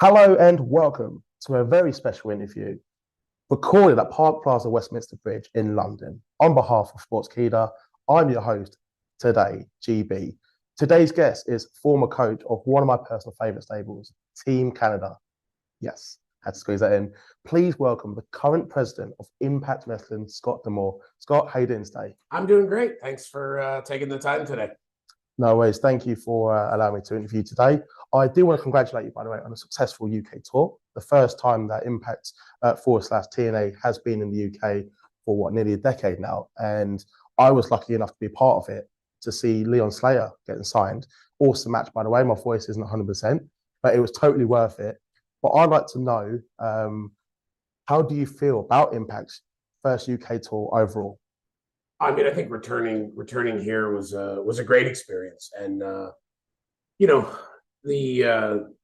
Hello and welcome to a very special interview recorded at Park Plaza, Westminster Bridge in London. On behalf of Sportskeeda, I'm your host today, GB. Today's guest is former coach of one of my personal favourite stables, Team Canada. Yes, had to squeeze that in. Please welcome the current president of Impact Wrestling, Scott D'Amore. Scott, how you doing today? I'm doing great. Thanks for taking the time today. No worries. Thank you for allowing me to interview today. I do want to congratulate you, by the way, on a successful UK tour. The first time that Impact /TNA has been in the UK for nearly a decade now. And I was lucky enough to be part of it, to see Leon Slater getting signed. Awesome match, by the way. My voice isn't 100%, but it was totally worth it. But I'd like to know, how do you feel about Impact's first UK tour overall? I mean, I think returning here was a great experience, and you know the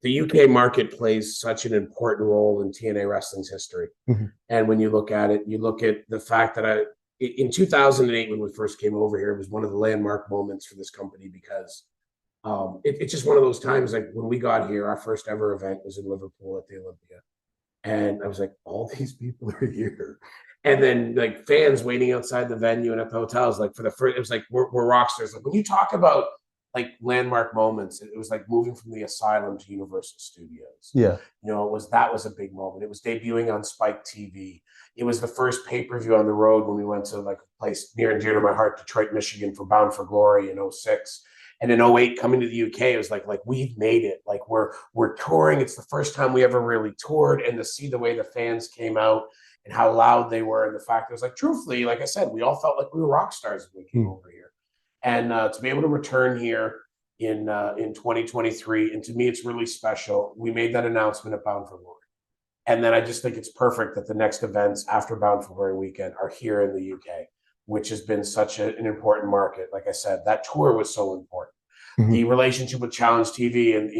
UK market plays such an important role in TNA wrestling's history. Mm-hmm. And when you look at it, you look at the fact that in 2008 when we first came over here, it was one of the landmark moments for this company because it's just one of those times. Like when we got here, our first ever event was in Liverpool at the Olympia, and I was like, all these people are here. And then like fans waiting outside the venue and at the hotels, like for the first, it was like we're rock stars. Like when you talk about like landmark moments, it was like moving from the Asylum to Universal Studios. Yeah. That was a big moment. It was debuting on Spike TV. It was the first pay-per-view on the road when we went to like a place near and dear to my heart, Detroit, Michigan, for Bound for Glory in 06. And in 08, coming to the UK, it was like we've made it. Like we're touring. It's the first time we ever really toured, and to see the way the fans came out and how loud they were, and the fact it was like, truthfully, like I said, we all felt like we were rock stars when we came over here. And to be able to return here in 2023, and to me, it's really special. We made that announcement at Bound for Glory. And then I just think it's perfect that the next events after Bound for Glory weekend are here in the UK, which has been such an important market. Like I said, that tour was so important. Mm-hmm. The relationship with Challenge TV and,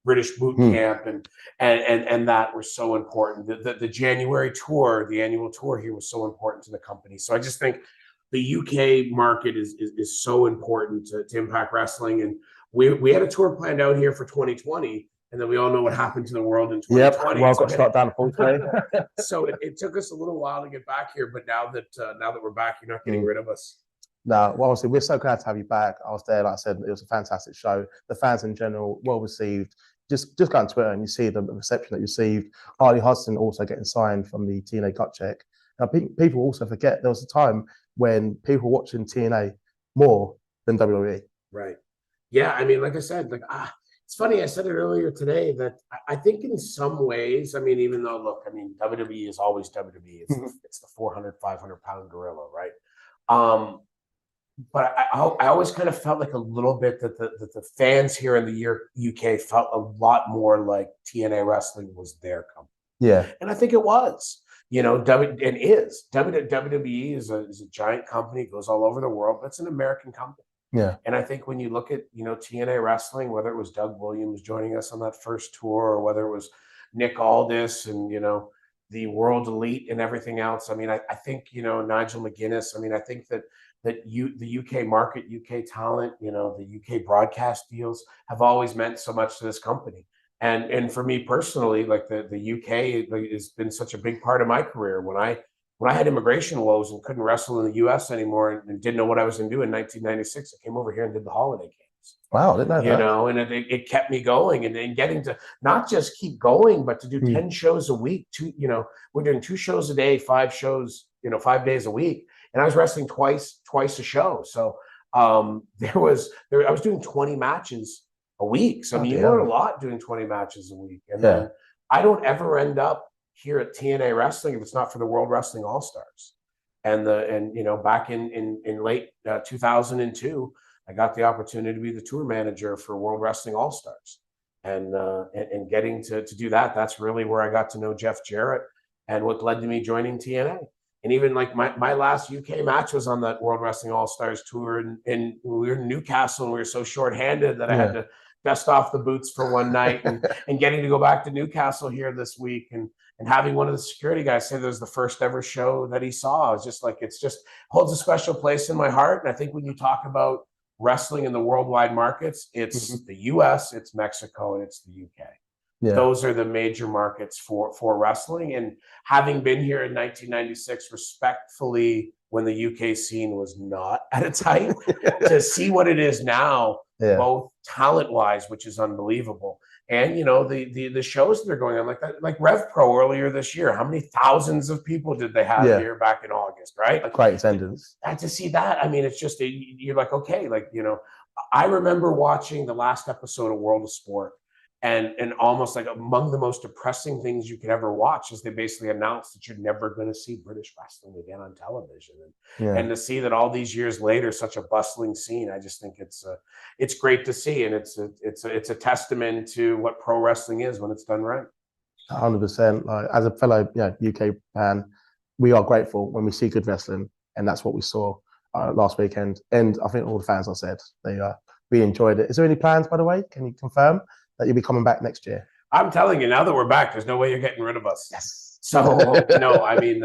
British Boot Camp and that were so important. The January tour, the annual tour here, was so important to the company. So I just think the UK market is so important to Impact Wrestling. And we had a tour planned out here for 2020, and then we all know what happened to the world in 2020. Yep, well, got shut down unfortunately. So it took us a little while to get back here, but now that we're back, you're not getting rid of us. No, well, honestly, we're so glad to have you back. I was there, like I said, it was a fantastic show. The fans in general, well received. Just go on Twitter and you see the reception that you received. Harley Hudson also getting signed from the TNA Gut Check. Now, people also forget there was a time when people were watching TNA more than WWE. Right. Yeah, I mean, like I said, it's funny. I said it earlier today that I think in some ways, I mean, even though, look, I mean, WWE is always WWE. It's the 400, 500-pound gorilla, right? But I always kind of felt like a little bit that the fans here in the UK felt a lot more like TNA Wrestling was their company. Yeah. And I think it was. WWE is a giant company, goes all over the world, but it's an American company. Yeah. And I think when you look at, TNA Wrestling, whether it was Doug Williams joining us on that first tour or whether it was Nick Aldis and, the World Elite and everything else, I mean, I think, Nigel McGuinness, I mean, I think that the UK market, UK talent, the UK broadcast deals have always meant so much to this company. And for me personally, like the UK has been such a big part of my career. When I had immigration woes and couldn't wrestle in the US anymore and didn't know what I was going to do in 1996, I came over here and did the holiday games. Wow, didn't know that. And it kept me going and getting to not just keep going, but to do 10 shows a week. We're doing 2 shows a day, 5 shows, 5 days a week. And I was wrestling twice a show. So I was doing 20 matches a week. So I mean, you learn a lot doing 20 matches a week. And then I don't ever end up here at TNA Wrestling if it's not for the World Wrestling All-Stars. And back in late 2002, I got the opportunity to be the tour manager for World Wrestling All-Stars. And getting to do that, that's really where I got to know Jeff Jarrett and what led to me joining TNA. And even like my last UK match was on that World Wrestling All-Stars tour. And we were in Newcastle and we were so shorthanded that I had to dust off the boots for one night and getting to go back to Newcastle here this week and having one of the security guys say that was the first ever show that he saw. It's just like, holds a special place in my heart. And I think when you talk about wrestling in the worldwide markets, it's the US, it's Mexico, and it's the UK. those are the major markets for wrestling. And having been here in 1996, respectfully, when the UK scene was not at its height, to see what it is now, both talent-wise, which is unbelievable, and the shows that are going on, like that, like Rev Pro earlier this year. How many thousands of people did they have here back in August, right? Like, great attendance. And to see that, I mean, it's just you're like, okay, like I remember watching the last episode of World of Sport. And almost like among the most depressing things you could ever watch is they basically announced that you're never going to see British wrestling again on television. And to see that all these years later, such a bustling scene, I just think it's great to see. And it's a testament to what pro wrestling is when it's done right. 100%. Like, as a fellow UK fan, we are grateful when we see good wrestling. And that's what we saw last weekend. And I think all the fans, I said, they really enjoyed it. Is there any plans, by the way? Can you confirm that you'll be coming back next year? I'm telling you, now that we're back, there's no way you're getting rid of us. Yes. So no, I mean,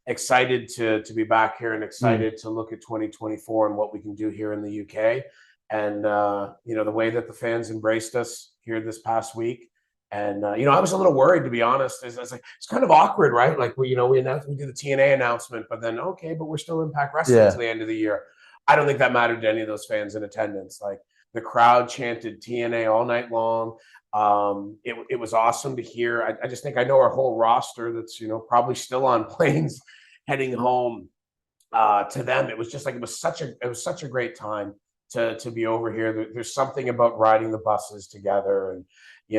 excited to be back here and excited to look at 2024 and what we can do here in the UK. And the way that the fans embraced us here this past week. And I was a little worried, to be honest. It's like, it's kind of awkward, right? Like we announced, we did the TNA announcement, but then okay, but we're still Impact Wrestling to the end of the year. I don't think that mattered to any of those fans in attendance. Like, the crowd chanted TNA all night long. It was awesome to hear. I just think I know our whole roster that's probably still on planes heading home. To them, it was just like it was such a great time to be over here. There's something about riding the buses together and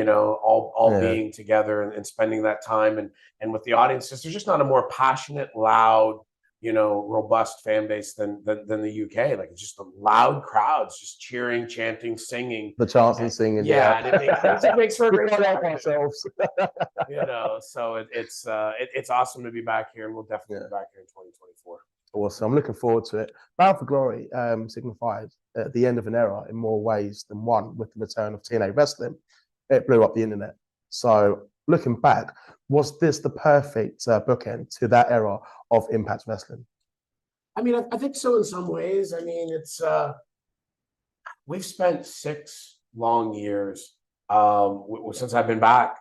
all being together and spending that time and with the audiences. There's just not a more passionate, loud, robust fan base than the UK. Like, it's just the loud crowds just cheering, chanting, singing. The chants and singing. And it makes for a great time ourselves. So it's awesome to be back here, and we'll definitely be back here in 2024. Awesome. I'm looking forward to it. Bound for Glory signified at the end of an era in more ways than one with the return of TNA wrestling. It blew up the internet. So looking back, was this the perfect bookend to that era of Impact Wrestling? I mean, I think so in some ways. I mean, it's we've spent 6 long years since I've been back.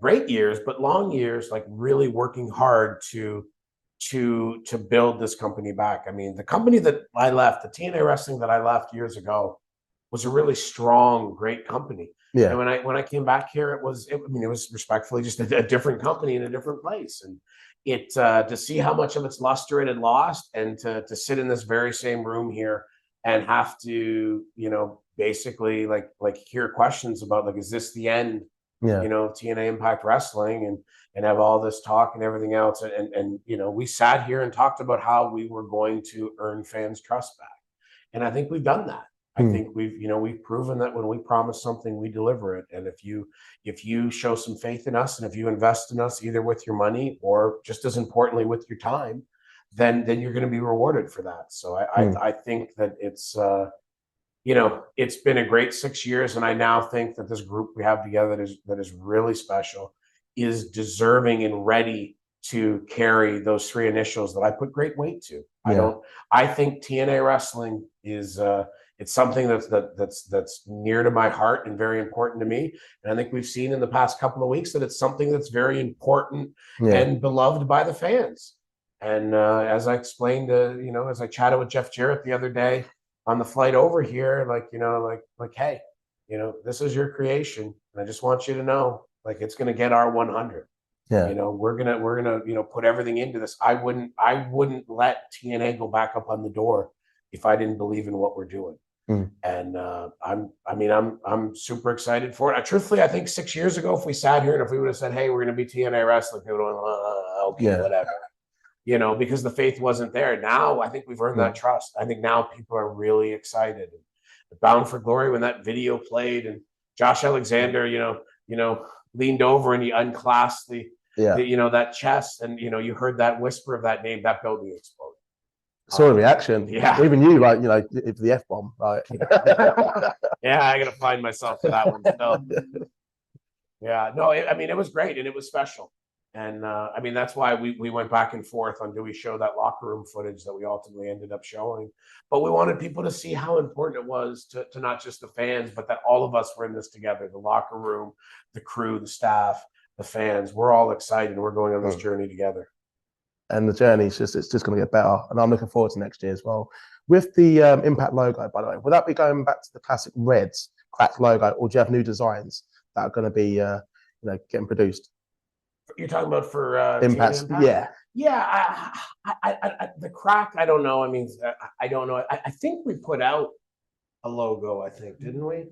Great years, but long years, like really working hard to build this company back. I mean, the company that I left, the TNA Wrestling that I left years ago, was a really strong, great company. And when I came back here, it was respectfully just a different company in a different place. And it to see how much of its luster it had lost, and to sit in this very same room here and have to basically like hear questions about, like, is this the end TNA Impact Wrestling, and have all this talk and everything else. And we sat here and talked about how we were going to earn fans' trust back. And I think we've done that. I think we've proven that when we promise something, we deliver it. And if you show some faith in us, and if you invest in us, either with your money or just as importantly with your time, then you're going to be rewarded for that. So I think that it's been a great 6 years, and I now think that this group we have together that is really special, is deserving and ready to carry those 3 initials that I put great weight to. I think TNA Wrestling is it's something that's near to my heart and very important to me. And I think we've seen in the past couple of weeks that it's something that's very important and beloved by the fans. And as I explained, as I chatted with Jeff Jarrett the other day on the flight over here, hey, this is your creation, and I just want you to know, like, it's going to get our 100. We're gonna put everything into this. I wouldn't let TNA go back up on the door if I didn't believe in what we're doing. And I'm super excited for it. Truthfully, I think 6 years ago, if we sat here and if we would have said, hey, we're going to be TNA Wrestling, people would have okay, whatever, because the faith wasn't there. Now I think we've earned that trust. I think now people are really excited. Bound for Glory, when that video played and Josh Alexander, leaned over and he unclasped that chest, and you heard that whisper of that name, that building exploded. Saw the reaction. Even you, if the F-bomb, right? I gotta find myself for that one still. No, it was great, and it was special. And I mean, that's why we went back and forth on, do we show that locker room footage that we ultimately ended up showing? But we wanted people to see how important it was to not just the fans, but that all of us were in this together. The locker room, the crew, the staff, the fans. We're all excited. We're going on this journey together. And the journey it's just going to get better. And I'm looking forward to next year as well. With the Impact logo, by the way, will that be going back to the classic red cracked logo, or do you have new designs that are going to be getting produced? You're talking about for Impact? Yeah. Yeah, the crack, I don't know. I mean, I don't know. I think we put out a logo, I think, didn't we?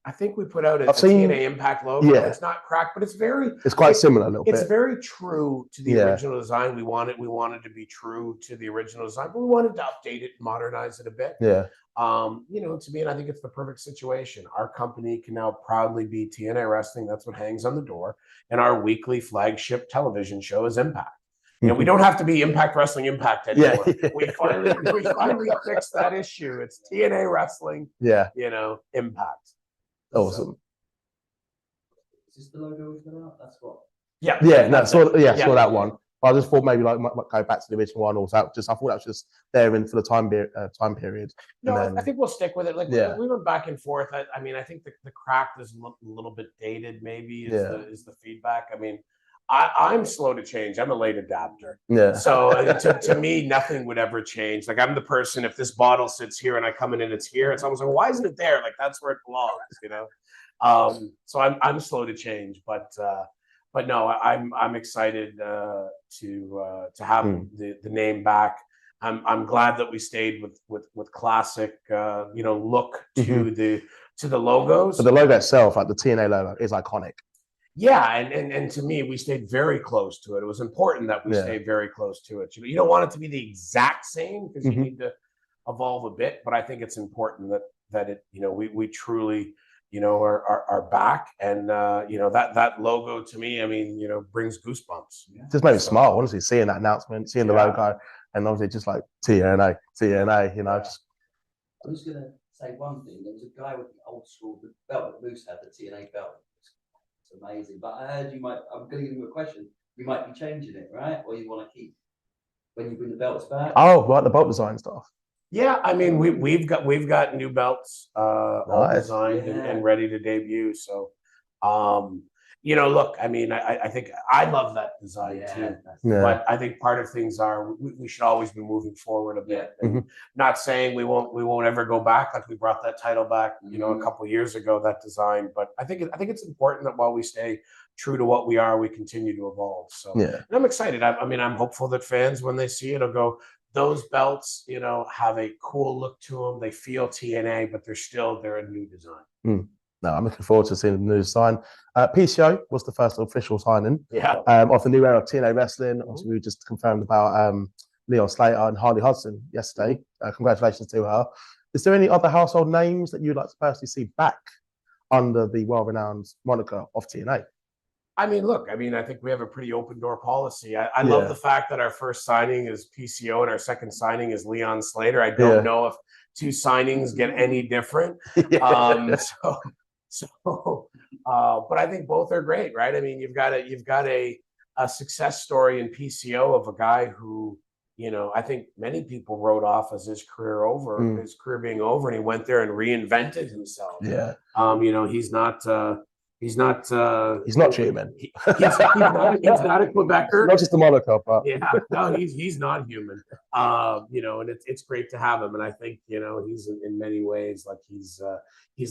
I think we put out a TNA Impact logo. Yeah. It's not cracked, but it's quite similar a little bit. It's very true to the original design. We wanted to be true to the original design, but we wanted to update it, modernize it a bit. Yeah. To me, and I think it's the perfect situation. Our company can now proudly be TNA Wrestling. That's what hangs on the door. And our weekly flagship television show is Impact. We don't have to be Impact Wrestling Impact anymore. Yeah. We finally fixed that issue. It's TNA Wrestling. Yeah. Impact. Awesome. Is this the logo we put out? That's what. Yeah. Yeah. Saw that one. I just thought maybe might go back to the original one, or I thought that was just there in for the time period. No, I think we'll stick with it. We went back and forth. I mean, I think the crack is a little bit dated. Maybe is the feedback. I mean, I'm slow to change. I'm a late adapter. Yeah. So to me, nothing would ever change. Like, I'm the person, if this bottle sits here and I come in and it's here, it's almost like, well, why isn't it there? Like, that's where it belongs, So I'm slow to change, but no, I'm excited to have the name back. I'm glad that we stayed with classic look to the logos. But the logo itself, like the TNA logo, is iconic. Yeah, and to me, we stayed very close to it. It was important that we stayed very close to it. You don't want it to be the exact same, because you need to evolve a bit. But I think it's important that it we truly are back, and that logo to me, I mean, brings goosebumps. Just made me smile, honestly, seeing that announcement, seeing the logo, and obviously just like TNA. Just. I'm just gonna say one thing. There was a guy with the old school belt that Moose had, the TNA belt. It's amazing. But I heard I'm going to give you a question. You might be changing it, right? Or you want to keep when you bring the belts back? Oh, right, the belt design stuff. Yeah, I mean, we've got new belts all designed and ready to debut. So, look, I mean, I think I love that design too. Yeah. But I think part of things are we should always be moving forward a bit. And not saying we won't ever go back. Like, we brought that title back, a couple of years ago, that design. But I think it's important that while we stay true to what we are, we continue to evolve. So and I'm excited. I mean, I'm hopeful that fans, when they see it, will go, those belts, have a cool look to them. They feel TNA, but they're a new design. No, I'm looking forward to seeing the new design. PCO was the first official signing of the new era of TNA Wrestling. Obviously, we just confirmed about Leon Slater and Harley Hudson yesterday. Congratulations to her. Is there any other household names that you'd like to personally see back under the well-renowned moniker of TNA? I mean, look, I think we have a pretty open door policy. I love the fact that our first signing is PCO and our second signing is Leon Slater. I don't know if two signings get any different. But I think both are great, right? I mean, you've got a success story in PCO of a guy who, I think many people wrote off as his career being over, and he went there and reinvented himself. Yeah. He's not human. He's not a Quebecer. Not just a moniker, but no, he's not human. And it's great to have him. And I think he's in many ways like he's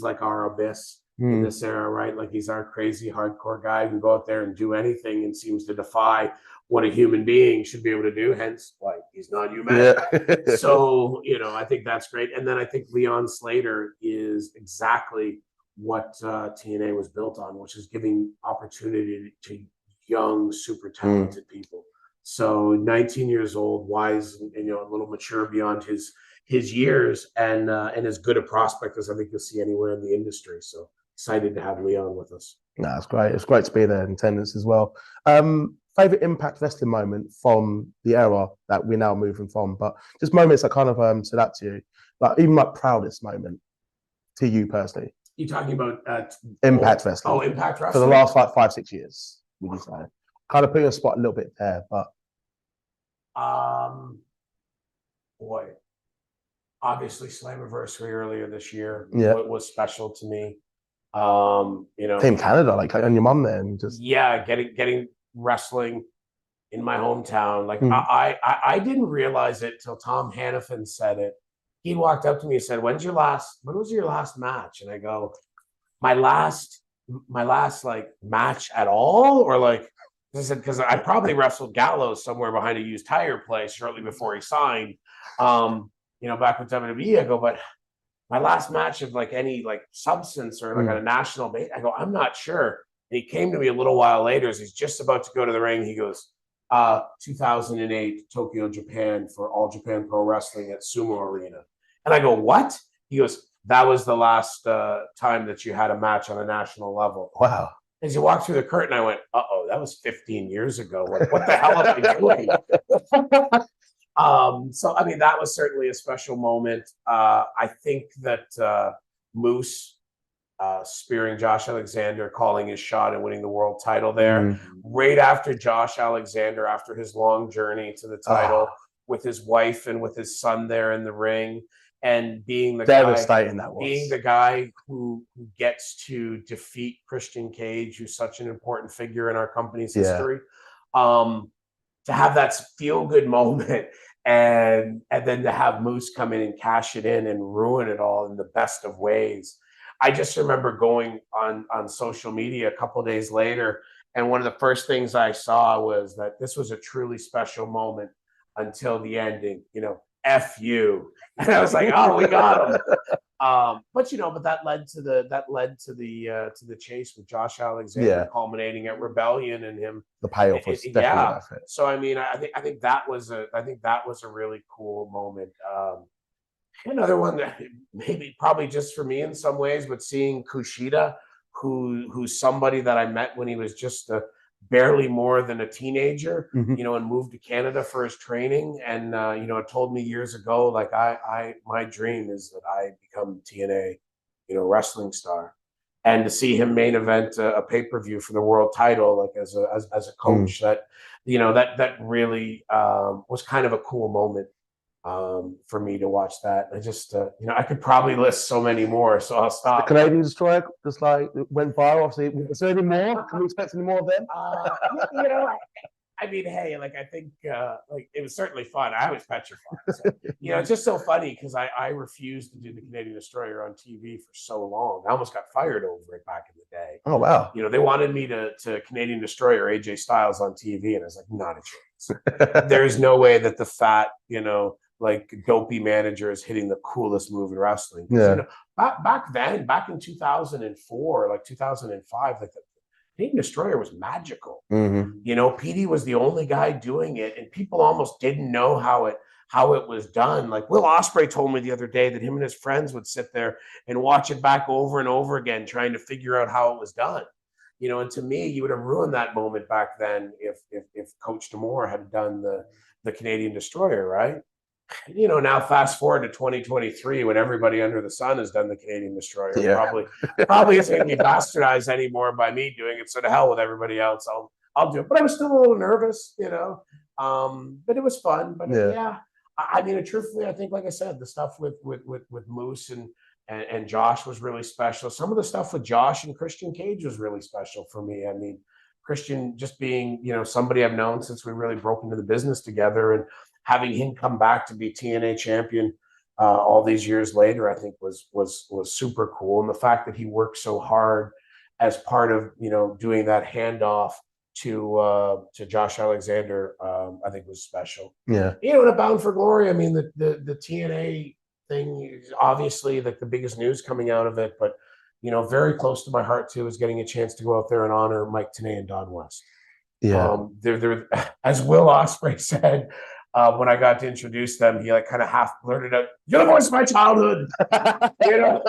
like our abyss in this era, right? Like, he's our crazy hardcore guy who can go out there and do anything and seems to defy what a human being should be able to do. Hence, why he's not human. Yeah. So I think that's great. And then I think Leon Slater is exactly what TNA was built on, which is giving opportunity to young, super talented people. So 19 years old, wise, and a little mature beyond his years, and as good a prospect as I think you'll see anywhere in the industry. So excited to have Leon with us. No, it's great. It's great to be there in attendance as well. Favorite Impact Wrestling moment from the era that we're now moving from, but just moments that kind of stood out to you, like even like proudest moment to you personally. You talking about Impact Wrestling? Oh, Impact Wrestling for the last like 5-6 years, would you say? Kind of put you on the spot a little bit there, but Boy, obviously Slammiversary earlier this year was special to me. You know, Team Canada, like on your mum there, and just getting wrestling in my hometown. Like I didn't realize it till Tom Hannafin said it. He walked up to me and said, when was your last match? And I go, my last like match at all? Or like, I said, because I probably wrestled Gallows somewhere behind a used tire place shortly before he signed. You know, back with WWE, I go, but my last match of like any like substance or like on a national base, I go, I'm not sure. And he came to me a little while later as he's just about to go to the ring. He goes, 2008 Tokyo, Japan for All Japan Pro Wrestling at Sumo Arena. And I go, what? He goes, that was the last time that you had a match on a national level. wow. As he walked through the curtain, I went, uh-oh, that was 15 years ago. What the hell am I doing? So, I mean, that was certainly a special moment. I think that Moose spearing Josh Alexander, calling his shot and winning the world title there, right after Josh Alexander, after his long journey to the title with his wife and with his son there in the ring, and being the devastating that was. Being the guy who gets to defeat Christian Cage, who's such an important figure in our company's history. To have that feel-good moment and then to have Moose come in and cash it in and ruin it all in the best of ways. I just remember going on social media a couple of days later, and one of the first things I saw was that this was a truly special moment until the ending, you know, F you. And I was like, oh, we got him. But you know, but that led to the chase with Josh Alexander, culminating at Rebellion and him. The payoff was definitely worth it. So I mean, I think that was a really cool moment. Another one that probably just for me in some ways, but seeing Kushida, who's somebody that I met when he was just barely more than a teenager, you know, and moved to Canada for his training, and you know, told me years ago, like my dream is that I become TNA, you know, wrestling star, and to see him main event a pay-per-view for the world title, like as a coach, that you know that really was kind of a cool moment. For me to watch that. I just, you know, I could probably list so many more, so I'll stop. The Canadian Destroyer just like went viral. Obviously, is there any more? Can we expect any more of them? You know, I mean, hey, like I think, like it was certainly fun. I was petrified. So, you know, it's just so funny because I refused to do the Canadian Destroyer on TV for so long. I almost got fired over it back in the day. Oh wow! You know, they wanted me to Canadian Destroyer AJ Styles on TV, and I was like, not a chance. There's no way that the fat, you know, like dopey manager is hitting the coolest move in wrestling. You know, back then, back in 2004, like 2005, like the Canadian Destroyer was magical. You know, PD was the only guy doing it, and people almost didn't know how it was done. Like Will Ospreay told me the other day that him and his friends would sit there and watch it back over and over again, trying to figure out how it was done. You know, and to me, you would have ruined that moment back then if Coach D'Amore had done the Canadian Destroyer, right? You know, now fast forward to 2023 when everybody under the sun has done the Canadian Destroyer. Probably isn't going to be bastardized anymore by me doing it. So to hell with everybody else, I'll do it. But I was still a little nervous, you know. But it was fun. But I mean, truthfully, I think, like I said, the stuff with Moose and Josh was really special. Some of the stuff with Josh and Christian Cage was really special for me. I mean, Christian just being, you know, somebody I've known since we really broke into the business together, and having him come back to be TNA champion all these years later, I think was super cool. And the fact that he worked so hard as part of, you know, doing that handoff to Josh Alexander, I think was special. Yeah, you know, and a Bound for Glory. I mean, the TNA thing is obviously like the biggest news coming out of it, but you know, very close to my heart too is getting a chance to go out there and honor Mike Tenay and Don West. Yeah, they're as Will Ospreay said. When I got to introduce them, he like kind of half blurted out, "You're the voice of my childhood," you know.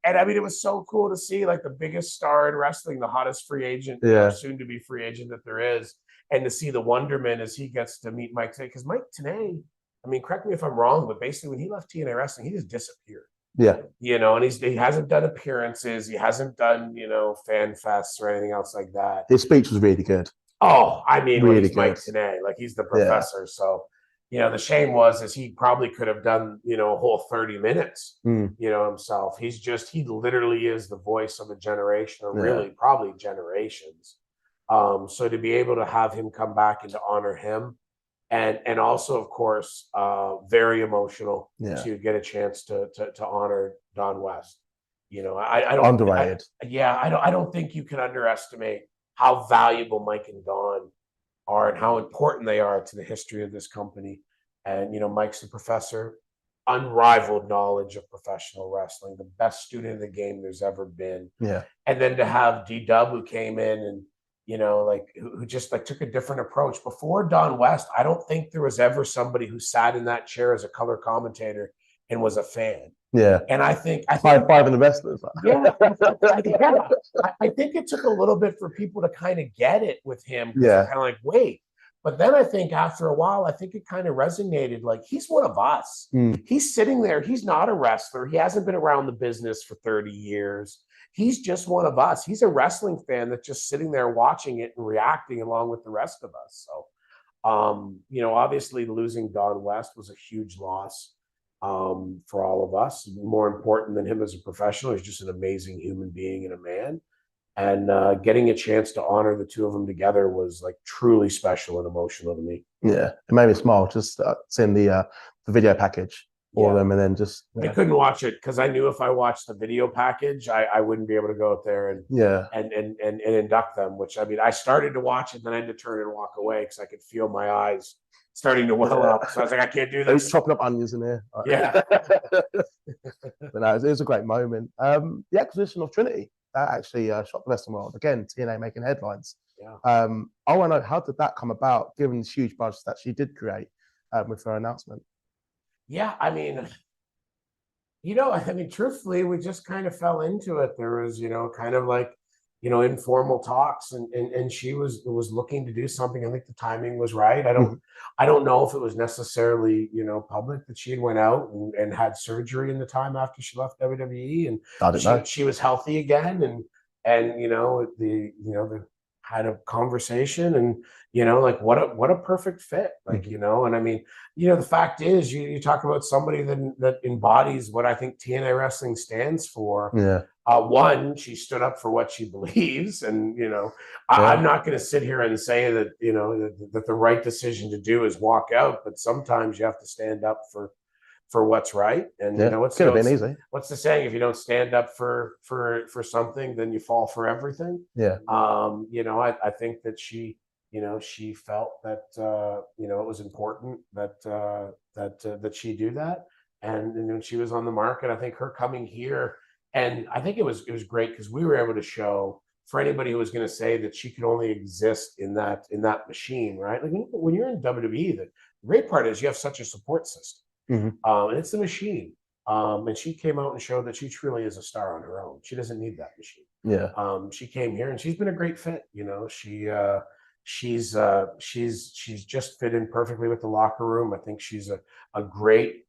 And I mean, it was so cool to see like the biggest star in wrestling, the hottest free agent, soon to be free agent that there is, and to see the wonderment as he gets to meet Mike Tenay. Because Mike Tenay, I mean, correct me if I'm wrong, but basically when he left TNA Wrestling, he just disappeared. Yeah, you know, and he hasn't done appearances, he hasn't done, you know, fan fests or anything else like that. His speech was really good. Oh, I mean, well, Really he's Mike good. TNA, like he's the Yeah, professor. So, the shame is he probably could have done, a whole 30 minutes, mm, himself. He literally is the voice of a generation, or yeah, really probably generations. So to be able to have him come back and to honor him, and also, of course, very emotional yeah. to get a chance to honor Don West. I don't, Underrated. yeah, I don't think you can underestimate how valuable Mike and Don are and how important they are to the history of this company. And Mike's the professor, unrivaled knowledge of professional wrestling, the best student in the game there's ever been. Yeah, And then to have D-Dub, who came in and like who just like took a different approach. Before Don West, I don't think there was ever somebody who sat in that chair as a color commentator and was a fan. yeah. And I think Five in the wrestlers. yeah, I think it took a little bit for people to kind of get it with him, because they're Yeah, kind of like, wait. But then I think after a while, I think it kind of resonated. Like, he's one of us. mm, He's sitting there. He's not a wrestler. He hasn't been around the business for 30 years. He's just one of us. He's a wrestling fan that's just sitting there watching it and reacting along with the rest of us. So, obviously losing Don West was a huge loss, for all of us. More important than him as a professional, he's just an amazing human being and a man. And getting a chance to honor the two of them together was like truly special and emotional to me. yeah. It made me smile just seeing the video package for Yeah. them, and then just I couldn't watch it because I knew if I watched the video package, I wouldn't be able to go out there and yeah. and induct them. Which, I mean, I started to watch it, then I had to turn and walk away because I could feel my eyes starting to well up. So I was like, I can't do He's this. chopping up onions in there. Yeah. But no, it was a great moment. The acquisition of Trinity, that actually shocked the wrestling world. Again, TNA making headlines. Yeah. I want to know, how did that come about, given the huge budget that she did create with her announcement? Yeah, I mean, truthfully, we just kind of fell into it. There was, kind of like, informal talks, and she was looking to do something. I think the timing was right. I don't know if it was necessarily, public that she had went out and had surgery in the time after she left WWE, and I don't know. she was healthy again, and the had a conversation, and like what a perfect fit, like, and I mean, the fact is, you talk about somebody that embodies what I think TNA wrestling stands for. Yeah. One, she stood up for what she believes, and Yeah. I'm not going to sit here and say that that the right decision to do is walk out, but sometimes you have to stand up for what's right. And Yeah. Could have been easy. what's the saying? If you don't stand up for something, then you fall for everything. Yeah. I think that she she felt that it was important that she do that. And when she was on the market, I think her coming here, and I think it was great because we were able to show, for anybody who was going to say that she could only exist in that machine, right? Like, when you're in WWE, the great part is you have such a support system. And it's the machine. And she came out and showed that she truly is a star on her own. She doesn't need that machine. Yeah. She came here and she's been a great fit. She's just fit in perfectly with the locker room. I think she's a great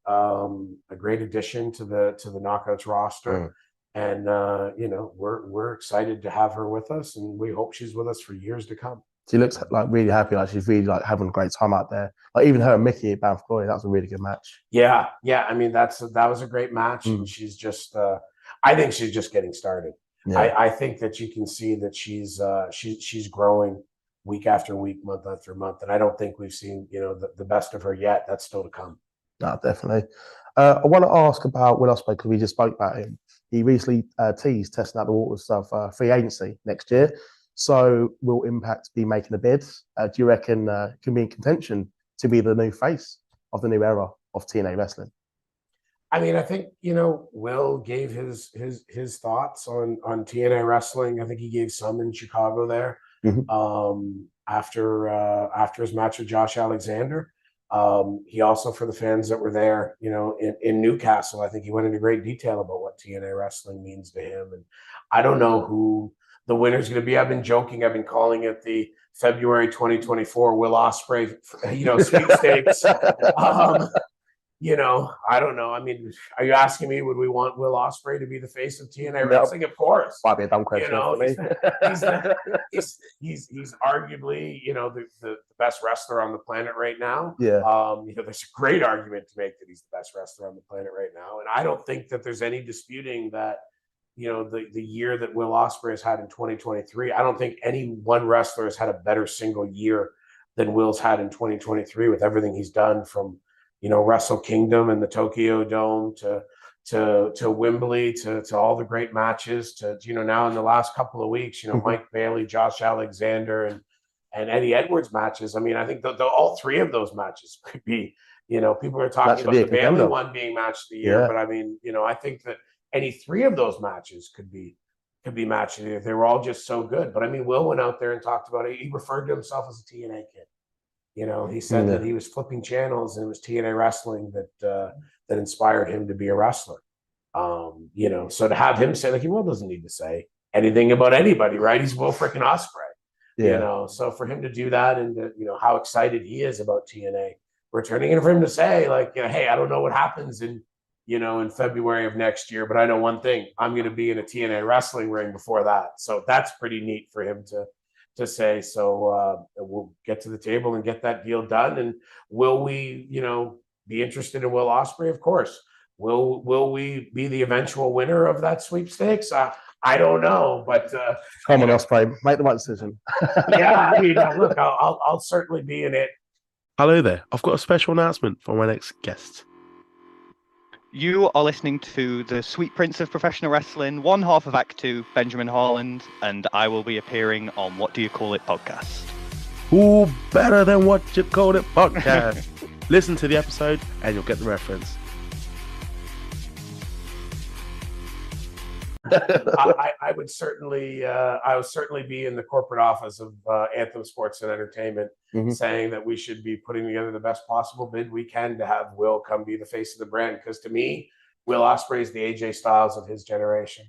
addition to the Knockouts roster. And we're excited to have her with us, and we hope she's with us for years to come. She looks like really happy, like she's really like having a great time out there. Like, even her and Mickey at Bound for Glory, that was a really good match. Yeah. I mean, that was a great match, and she's just I think she's just getting started. Yeah. I think that you can see that she's growing week after week, month after month, and I don't think we've seen the best of her yet. That's still to come. No, definitely. I want to ask about Will Ospreay, because we just spoke about him. He recently teased testing out the waters of free agency next year. So will Impact be making a bid? Do you reckon can be in contention to be the new face of the new era of TNA wrestling? I mean, I think Will gave his thoughts on TNA wrestling. I think he gave some in Chicago there, after his match with Josh Alexander. He also, for the fans that were there, in Newcastle, I think he went into great detail about what TNA wrestling means to him. And I don't know who the winner's going to be. I've been joking. I've been calling it the February 2024 Will Ospreay, sweepstakes. You know, I don't know. I mean, are you asking me, would we want Will Ospreay to be the face of TNA Nope. wrestling? Of course. Might be a dumb You question know, for me. he's arguably, you know, the best wrestler on the planet right now. Yeah. You know, there's a great argument to make that he's the best wrestler on the planet right now. And I don't think that there's any disputing that, you know, the year that Will Ospreay has had in 2023, I don't think any one wrestler has had a better single year than Will's had in 2023 with everything he's done, from, you know, Wrestle Kingdom and the Tokyo Dome to Wembley, to all the great matches, to, you know, now in the last couple of weeks, you know, Mike Bailey, Josh Alexander, and Eddie Edwards matches. I mean, I think all three of those matches could be, you know, people are talking about the Bailey one being match of the year, but I mean, you know, I think that any three of those matches could be match of the year. They were all just so good. But I mean, Will went out there and talked about it. He referred to himself as a TNA kid. You know, he said that he was flipping channels, and it was TNA wrestling that inspired him to be a wrestler. You know, so to have him say, like, Will doesn't need to say anything about anybody, right? He's Will freaking Ospreay. You know, so for him to do that, and to, you know, how excited he is about TNA returning, and for him to say, like, you know, hey, I don't know what happens in February of next year, but I know one thing: I'm going to be in a TNA wrestling ring before that. So that's pretty neat for him to say. So we'll get to the table and get that deal done. And will we, you know, be interested in Will Ospreay? Of course. Will we be the eventual winner of that sweepstakes? I don't know, but come on, Ospreay, make the right decision. Yeah, I mean, look, I'll certainly be in it. Hello there. I've got a special announcement for my next guest. You are listening to the Sweet Prince of Professional Wrestling, one half of Act 2, Benjamin Harland, and I will be appearing on What Do You Call It podcast. Who better than What You Call It podcast? Listen to the episode and you'll get the reference. I would certainly be in the corporate office of Anthem Sports and Entertainment, saying that we should be putting together the best possible bid we can to have Will come be the face of the brand. Because to me, Will Ospreay is the AJ Styles of his generation,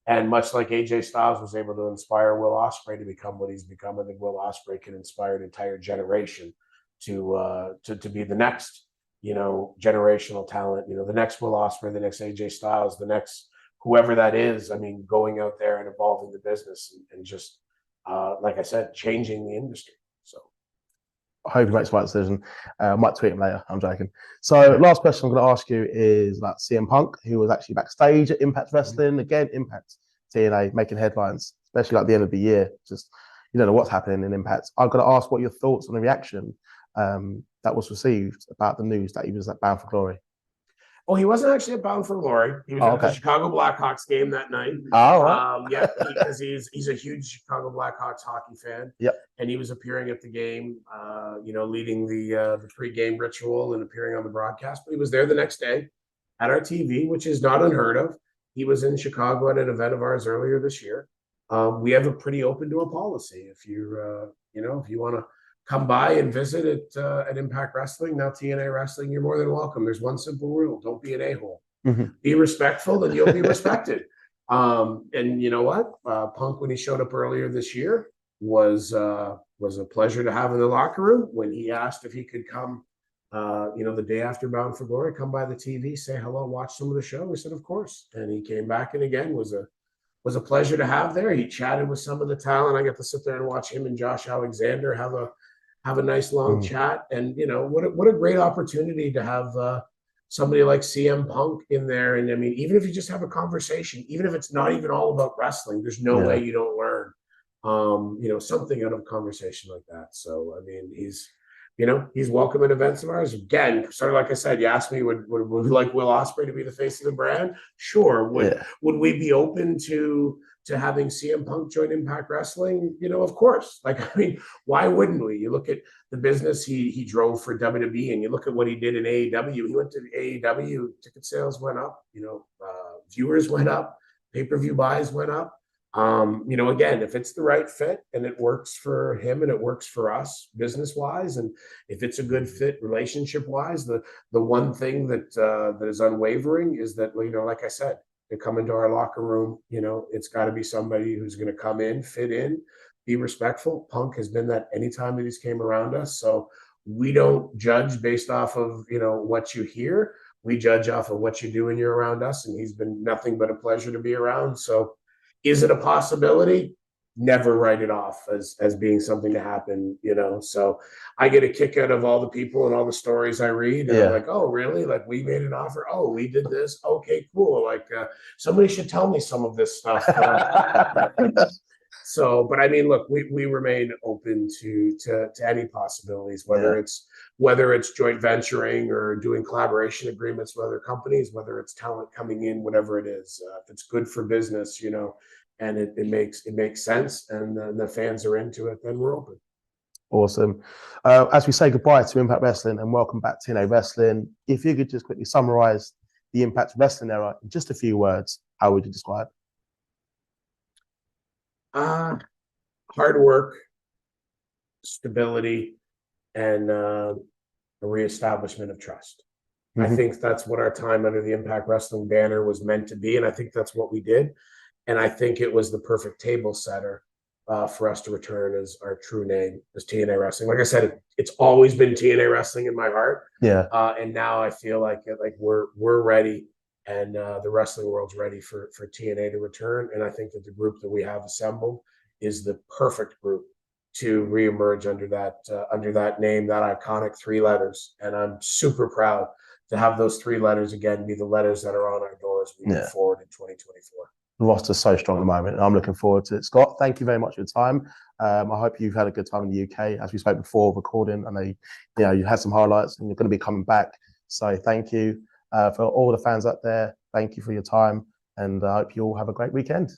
and much like AJ Styles was able to inspire Will Ospreay to become what he's become, I think Will Ospreay can inspire an entire generation to be the next, you know, generational talent. You know, the next Will Ospreay, the next AJ Styles, the next whoever that is. I mean, going out there and evolving the business and just, like I said, changing the industry. So I hope he makes the right decision. I might tweet him later. I'm joking. So last question I'm going to ask you is about CM Punk, who was actually backstage at Impact Wrestling. Again, Impact, TNA, making headlines, especially like the end of the year. Just, you don't know what's happening in Impact. I've got to ask what your thoughts on the reaction that was received about the news that he was at Bound for Glory. Well, he wasn't actually at Bound for Glory. He was at the Chicago Blackhawks game that night. Oh, right. Yeah, because he's a huge Chicago Blackhawks hockey fan. Yep. And he was appearing at the game, you know, leading the pre-game ritual and appearing on the broadcast. But he was there the next day at our TV, which is not unheard of. He was in Chicago at an event of ours earlier this year. We have a pretty open door policy. If you want to come by and visit at Impact Wrestling, now TNA Wrestling, you're more than welcome. There's one simple rule: don't be an a-hole. Be respectful, and you'll be respected. And you know what? Punk, when he showed up earlier this year, was a pleasure to have in the locker room. When he asked if he could come, the day after Bound for Glory, come by the TV, say hello, watch some of the show. We said, of course. And he came back, and again, was a pleasure to have there. He chatted with some of the talent. I got to sit there and watch him and Josh Alexander have a nice long chat. And, you know, what a great opportunity to have somebody like CM Punk in there. And I mean, even if you just have a conversation, even if it's not even all about wrestling, there's no way you don't learn, something out of a conversation like that. So, I mean, he's welcome at events of ours. Again, sort of like I said, you asked me, would we like Will Ospreay to be the face of the brand? Sure. Would we be open to having CM Punk join Impact Wrestling? You know, of course. Like, I mean, why wouldn't we? You look at the business he drove for WWE, and you look at what he did in AEW. He went to AEW, ticket sales went up, viewers went up, pay-per-view buys went up. Again, if it's the right fit and it works for him and it works for us business-wise, and if it's a good fit relationship-wise, the one thing that is unwavering is that, like I said, to come into our locker room, it's got to be somebody who's going to come in, fit in, be respectful. Punk has been that anytime that he's came around us. So we don't judge based off of, what you hear. we judge off of what you do when you're around us, and he's been nothing but a pleasure to be around. So is it a possibility? Never write it off as being something to happen, you know. So I get a kick out of all the people and all the stories I read, and I'm like, oh, really? Like, we made an offer. Oh, we did this. Okay, cool. Like, somebody should tell me some of this stuff. So, but I mean, look, we remain open to any possibilities, whether it's joint venturing or doing collaboration agreements with other companies, whether it's talent coming in, whatever it is. If it's good for business, you know, and it makes sense, and the fans are into it, then we're open. Awesome. As we say goodbye to Impact Wrestling and welcome back to TNA Wrestling, if you could just quickly summarize the Impact Wrestling era in just a few words, how would you describe? Hard work, stability, and a reestablishment of trust. I think that's what our time under the Impact Wrestling banner was meant to be, and I think that's what we did. And I think it was the perfect table setter for us to return as our true name, as TNA Wrestling. Like I said, it's always been TNA Wrestling in my heart. Yeah. And now I feel like we're ready, and the wrestling world's ready for TNA to return. And I think that the group that we have assembled is the perfect group to reemerge under that name, that iconic 3 letters. And I'm super proud to have those 3 letters again be the letters that are on our doors moving forward in 2024. The roster's so strong at the moment, and I'm looking forward to it. Scott, thank you very much for your time. I hope you've had a good time in the UK. As we spoke before, recording, I know you had some highlights, and you're going to be coming back. So thank you for all the fans out there. Thank you for your time, and I hope you all have a great weekend.